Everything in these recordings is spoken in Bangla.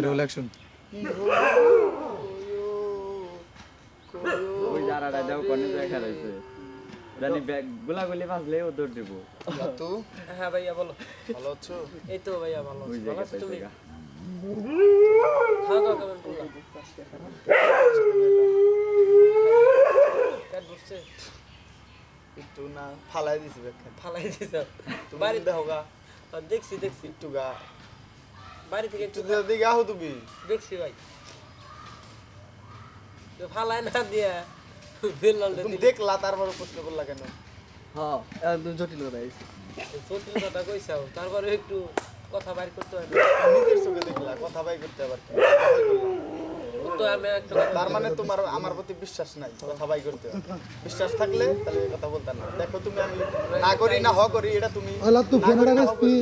রোল অ্যাকশন ওই যারাটা দাও কোনে দেখা রইছে জানি ব্যাগ গুলাগুলি বাজলে ও দৌড় দিব তু হ্যাঁ ভাইয়া বলো। ভালো আছো? এই তো ভাইয়া ভালো ওই আছি। ভালো জায়গা আছো তুমি? জায়গা খাওয়া দাওয়া কেমন করলাম? পেট ভরছে? একটু না ফালাই দিছি ব্যাখ্যা ফালাই দিছ? তুমি বাড়ি দেখো গা দেখছি দেখছি একটু গা বাড়ি থেকে একটু একটু দিকে আহো তুমি দেখছি ভাই। তো ফালাই না দিয়া বেললালটা তুমি দিলি। দেখলা তারপর প্রশ্ন করলা কেন? হ্যাঁ একদম জটিল কথা সত্যি কথা কইছাও তারপরে একটু কথা বাইর করতে হয় না। নিজের চোখে দেখলা কথা বাই করতে আবার কি? তো আমি একটা তার মানে তোমার আমার প্রতি বিশ্বাস নাই কথা বাই করতে হবে। বিশ্বাস থাকলে তাহলে এই কথা বলতাম না। দেখো তুমি আমি না করি না হ করি এটা তুমি আলা তুই না ফোন করি না হ রাখবি করি,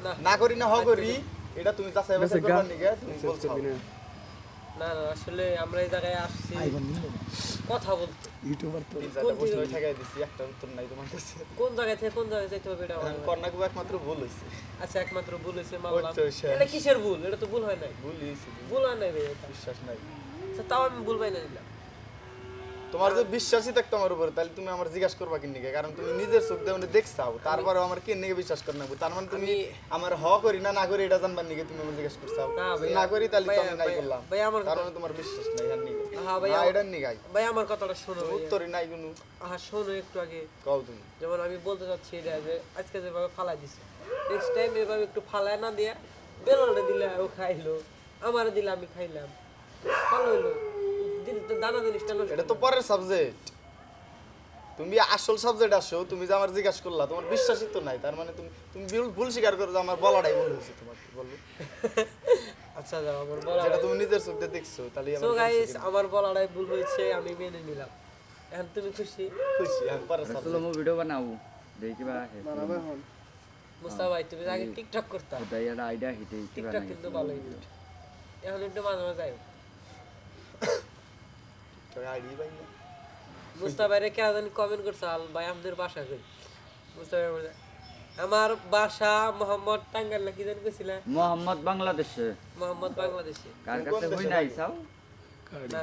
না না করি না হ করি এটা তুমি যাচাই বাছাই করবার নিগে তুমি বলছো না না আসলে আমরা এই জায়গায় আসছি কথা বলতে। ইউটিউবার তো তিন চারটা প্রশ্ন ঠেকাই দিছি একটা উত্তর নাই তোমার কাছে কোন জায়গায় থেকে কোন জায়গায় যাইতে হবে এটা আমার জানা কর্ণাকু একমাত্র ভুল হইছে নাই। আচ্ছা একমাত্র ভুল হয়েছে মানলাম। ওই তো শেষ। এটা কিসের ভুল? এটা তো ভুল হয় নাই। ভুল হইছে ভুল হয় নাই ভাই এটা। বিশ্বাস নাই আচ্ছা তাও আমি ভুল পাই না নিলাম। তোমার যদি বিশ্বাসই থাকতো আমার উপরে তাহলে তুমি আমার জিজ্ঞাসা করবা কি নিকে কারণ তুমি নিজের চোখ দিয়ে মানে দেখছাও তারপরে আমার কে নিকে বিশ্বাস কর না তার মানে তুমি আমার হ করি না না করি এটা জানবার নিকে তুমি আমার জিজ্ঞাসা করছাও না ভাই, না করি তাহলে তো ভাই, আমি নাই ভাই, করলাম ভাই, আমার তার মানে তোমার বিশ্বাস নাই আর নিকে হ্যাঁ ভাই, না আমার- এটা নিগাই ভাই আমার কথাটা শোনো ভাই। উত্তরই নাই কোনো শোনো একটু আগে। কও তুমি যেমন আমি বলতে চাচ্ছি এটা যে আজকে যেভাবে ফালাই দিছে নেক্সট টাইম এভাবে একটু ফালাই না দিয়া বেলনটা দিলে ও খাইলো আমারে দিলে আমি খাইলাম ভালো হইলো। দানা জিনিসটা নষ্ট এটা তো পরের সাবজেক্ট তুমি আসল সাবজেক্ট আসো তুমি যে আমার জিজ্ঞাসা করলা তোমার বিশ্বাসই তো নাই তার মানে তুমি তুমি ভুল স্বীকার করো যে আমার বলাটাই ভুল হয়েছে তোমার বলবো আচ্ছা যাও আমার বলা যেটা তুমি নিজের চোখ দিয়ে দেখছো তাহলে সো গাইস আমার বলাটাই ভুল হয়েছে আমি মেনে নিলাম। এখন তুমি খুশি? খুশি আমি পরের চলো সাবজেক্ট মো ভিডিও বানাবো দেখি বা মুস্তাফা ভাই তুমি আগে টিকটক করতাম। ওটাই একটা আইডিয়া হিটে কি টিকটক বানাই কিন্তু ভালোই এখন একটু মাঝে মাঝে যাই। আইডি পাই না মুস্তাফা ভাইরে কে জানি কমেন্ট করছে আল ভাই আমাদের বাসা কই? মুস্তাফা ভাই বলে, আমার বাসা মোহাম্মদ টাঙ্গাইল না কি জানি কইছিলা? মোহাম্মদ বাংলাদেশে মোহাম্মদ বাংলাদেশে। কার কাছে হই নাই চাও না